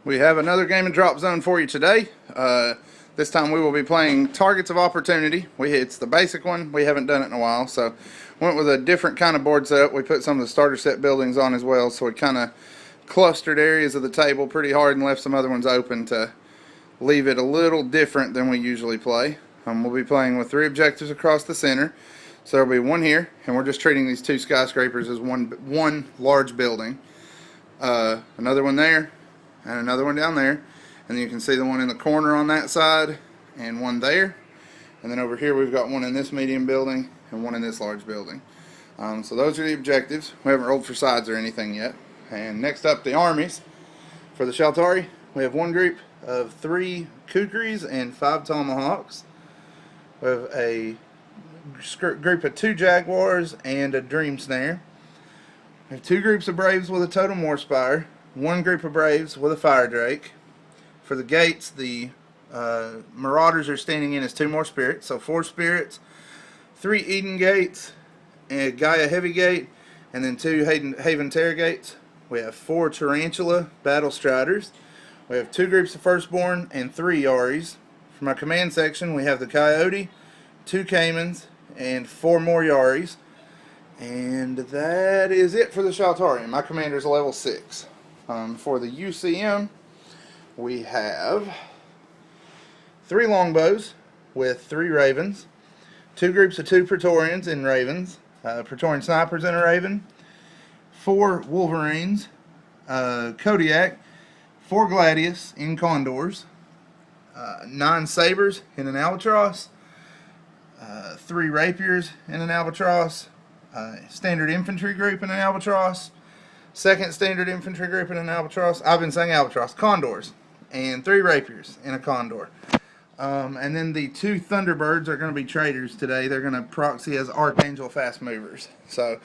We have another game of Dropzone for you today. This time we will be playing Targets of Opportunity. It's the basic one. We haven't done it in a while, so went with a different kind of board setup. We put some of the starter set buildings on as well, so we kind of clustered areas of the table pretty hard and left some other ones open to leave it a little different than we usually play. We'll be playing with 3 objectives across the center. So there'll be one here, and we're just treating these 2 skyscrapers as one large building. Another one there, and another one down there, and then you can see the one in the corner on that side and one there, and then over here we've got one in this medium building and one in this large building. So those are the objectives. We haven't rolled for sides or anything yet. And next up, the armies. For the Shaltari, we have one group of 3 kukris and 5 tomahawks. We have a group of 2 jaguars and a dream snare. We have 2 groups of braves with a totem war spire, 1 group of braves with a fire drake. For the gates, the marauders are standing in as 2 more spirits, so 4 spirits, 3 Eden gates, a Gaia heavy gate, and then 2 Haven Terror gates. We have 4 tarantula battle striders. We have 2 groups of firstborn and 3 yaris. For my command section, we have the coyote, 2 caimans, and 4 more yaris. And that is it for the Shaltari. My commander is level 6. For the UCM, we have 3 longbows with 3 ravens, 2 groups of 2 Praetorians in ravens, Praetorian snipers in a raven, 4 wolverines, Kodiak, 4 gladius in condors, 9 sabers in an albatross, 3 rapiers in an albatross, standard infantry group in an albatross, 2nd standard infantry group in an albatross, I've been saying albatross, condors, and 3 rapiers in a condor. And then the 2 Thunderbirds are going to be traders today. They're going to proxy as Archangel fast movers. So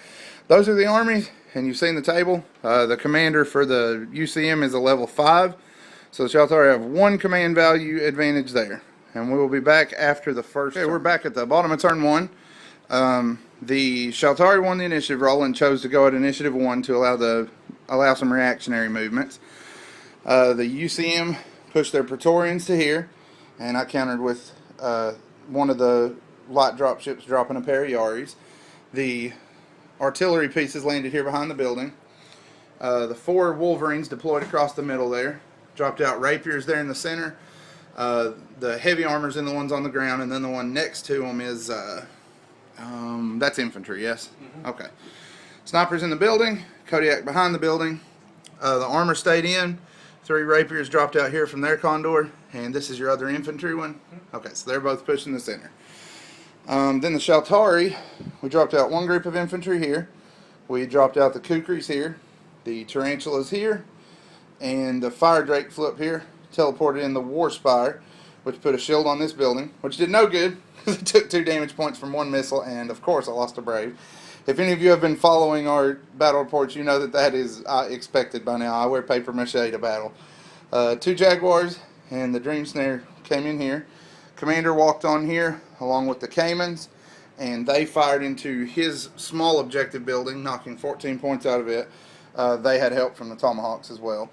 those are the armies, and you've seen the table. The commander for the UCM is a level 5. So the Shaltari have 1 command value advantage there. And we will be back after the first. Okay, we're back at the bottom of turn 1. The Shaltari won the initiative roll and chose to go at initiative 1 to allow some reactionary movements. The UCM pushed their Praetorians to here, and I countered with one of the light drop ships dropping a pair of yaris. The artillery pieces landed here behind the building. The 4 wolverines deployed across the middle there, dropped out rapiers there in the center. The heavy armor's in the ones on the ground, and then the one next to them is that's infantry, yes? Mm-hmm. Okay. Snipers in the building, Kodiak behind the building. The armor stayed in. 3 rapiers dropped out here from their condor, and this is your other infantry one. Okay, so they're both pushing the center. Then the Shaltari, we dropped out 1 group of infantry here. We dropped out the kukris here, the tarantulas here, and the fire drake flew up here, teleported in the war spire, which put a shield on this building, which did no good because it took 2 damage points from 1 missile, and of course I lost a brave. If any of you have been following our battle reports, you know that is expected by now. I wear paper mache to battle. 2 jaguars and the dream snare came in here. Commander walked on here along with the caimans, and they fired into his small objective building, knocking 14 points out of it. They had help from the tomahawks as well.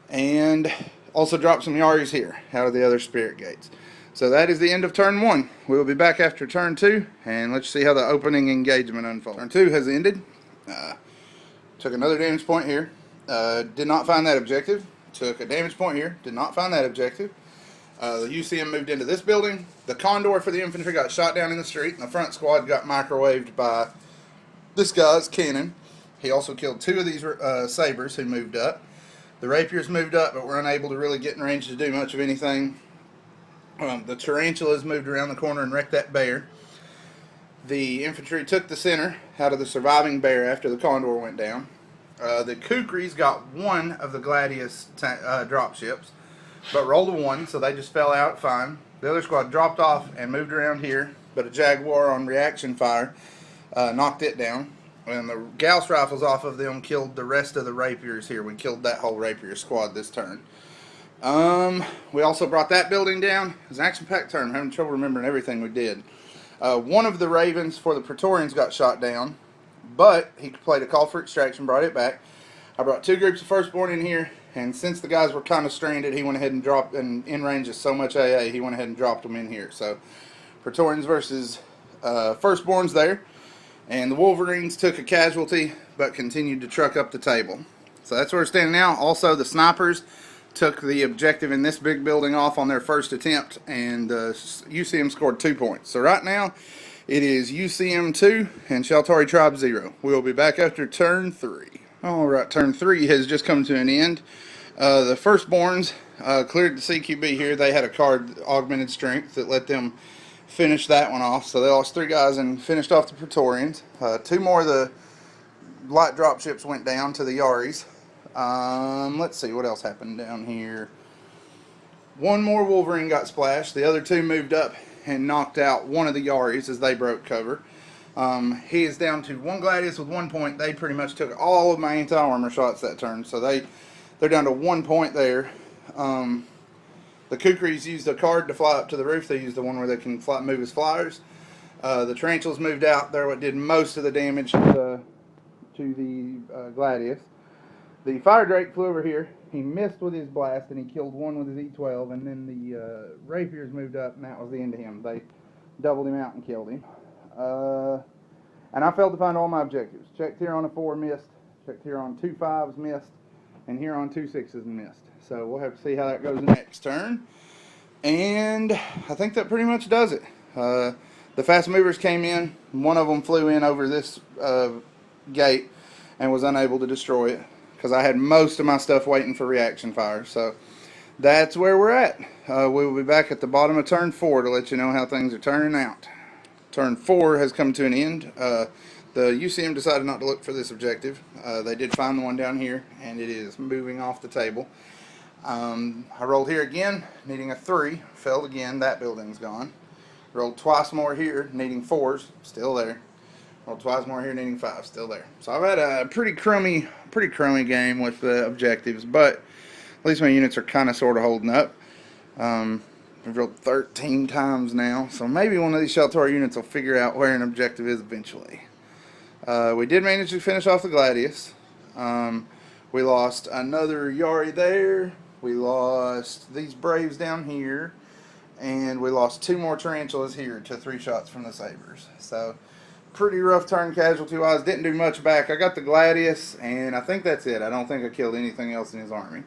And also dropped some yaris here out of the other spirit gates. So that is the end of turn 1. We will be back after turn 2, and let's see how the opening engagement unfolds. Turn 2 has ended. Took another damage point here. Did not find that objective. Took a damage point here. Did not find that objective. The UCM moved into this building. The condor for the infantry got shot down in the street, and the front squad got microwaved by this guy's cannon. He also killed 2 of these sabers who moved up. The rapiers moved up, but were unable to really get in range to do much of anything. The tarantulas moved around the corner and wrecked that bear. The infantry took the center out of the surviving bear after the condor went down. The kukris got 1 of the gladius drop ships, but rolled a 1, so they just fell out fine. The other squad dropped off and moved around here, but a jaguar on reaction fire knocked it down. And the Gauss rifles off of them killed the rest of the rapiers here. We killed that whole rapier squad this turn. We also brought that building down. It was an action-packed turn. I'm having trouble remembering everything we did. One of the ravens for the Praetorians got shot down, but he played a call for extraction, brought it back. I brought 2 groups of firstborn in here and since the guys were kind of stranded, he went ahead and dropped, and in range is so much AA, he went ahead and dropped them in here. So Praetorians versus Firstborns there, and the Wolverines took a casualty but continued to truck up the table. So that's where we're standing now. Also, the snipers took the objective in this big building off on their first attempt, and UCM scored 2 points. So right now it is UCM 2 and Shaltari Tribe 0. We'll be back after turn 3. Alright, turn 3 has just come to an end. The Firstborns cleared the CQB here. They had a card, Augmented Strength, that let them finish that one off. So they lost 3 guys and finished off the Praetorians. 2 more of the light drop ships went down to the Yaris. Let's see what else happened down here. 1 more Wolverine got splashed. The other 2 moved up and knocked out one of the Yaris as they broke cover. He is down to 1 Gladius with 1 point. They pretty much took all of my anti-armor shots that turn, so they're down to 1 point there. The Kukris used a card to fly up to the roof. They used the one where they can move as flyers. The Tarantulas moved out. They're what did most of the damage to the Gladius. The Fire Drake flew over here. He missed with his blast, and he killed 1 with his E12, and then the Rapiers moved up, and that was the end of him. They doubled him out and killed him. And I failed to find all my objectives. Checked here on a 4, missed. Checked here on 2 5s, missed. And here on 2 6s, and missed. So we'll have to see how that goes next turn. And I think that pretty much does it. The fast movers came in. One of them flew in over this gate and was unable to destroy it, because I had most of my stuff waiting for reaction fire. So that's where we're at. We will be back at the bottom of turn 4 to let you know how things are turning out. Turn 4 has come to an end. The UCM decided not to look for this objective. They did find the one down here, and it is moving off the table. I rolled here again, needing a 3. Failed again. That building's gone. Rolled twice more here, needing 4s. Still there. Rolled twice more here, needing 5s. Still there. So I've had a pretty crummy game with the objectives, but at least my units are kind of sort of holding up. I've rolled 13 times now, so maybe one of these Shaltari units will figure out where an objective is eventually. We did manage to finish off the Gladius. We lost another Yari there. We lost these Braves down here. And we lost 2 more Tarantulas here to 3 shots from the Sabres. So, pretty rough turn casualty-wise. Didn't do much back. I got the Gladius, and I think that's it. I don't think I killed anything else in his army.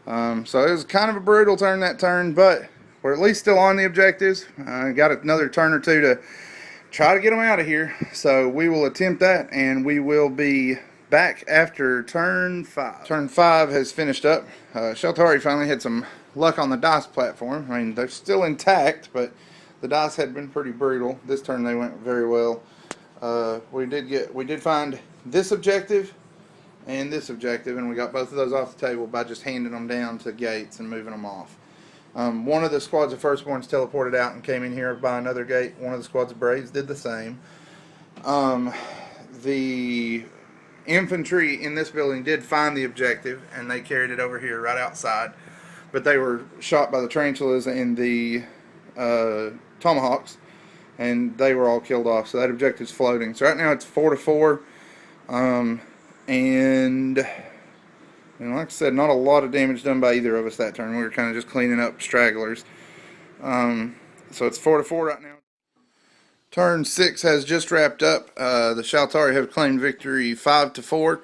So it was kind of a brutal turn that turn, but we're at least still on the objectives. Got another turn or 2 to try to get them out of here. So we will attempt that, and we will be back after turn 5. Turn 5 has finished up. Shaltari finally had some luck on the dice platform. I mean, they're still intact, but the dice had been pretty brutal. This turn they went very well. We did find this objective and this objective, and we got both of those off the table by just handing them down to gates and moving them off. One of the squads of Firstborns teleported out and came in here by another gate. One of the squads of Braves did the same. The infantry in this building did find the objective, and they carried it over here right outside. But they were shot by the Tarantulas and the Tomahawks, and they were all killed off. So that objective's floating. So right now it's 4-4, and like I said, not a lot of damage done by either of us that turn. We were kind of just cleaning up stragglers. So it's 4-4 right now. Turn 6 has just wrapped up. The Shaltari have claimed victory 5-4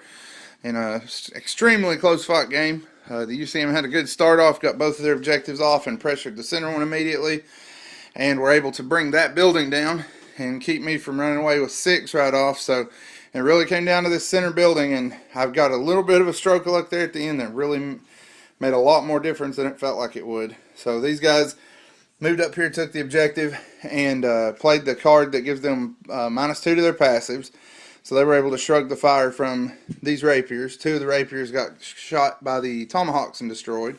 in an extremely close fought game. The UCM had a good start off, got both of their objectives off, and pressured the center one immediately, and were able to bring that building down and keep me from running away with 6 right off. So it really came down to this center building, and I've got a little bit of a stroke of luck there at the end that really made a lot more difference than it felt like it would. So these guys moved up here, took the objective, and played the card that gives them -2 to their passives. So they were able to shrug the fire from these Rapiers. 2 of the Rapiers got shot by the Tomahawks and destroyed.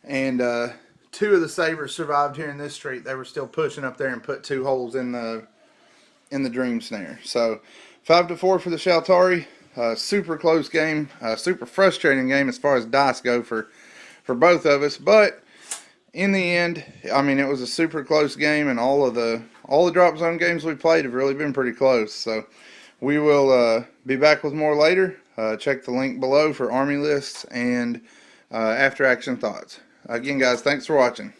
And 2 of the Sabres survived here in this street. They were still pushing up there and put 2 holes in the Dream Snare. So 5-4 for the Shaltari. Super close game. Super frustrating game as far as dice go for both of us. But in the end, I mean, it was a super close game, and all the drop zone games we played have really been pretty close. So we will be back with more later. Check the link below for army lists and after action thoughts. Again, guys, thanks for watching.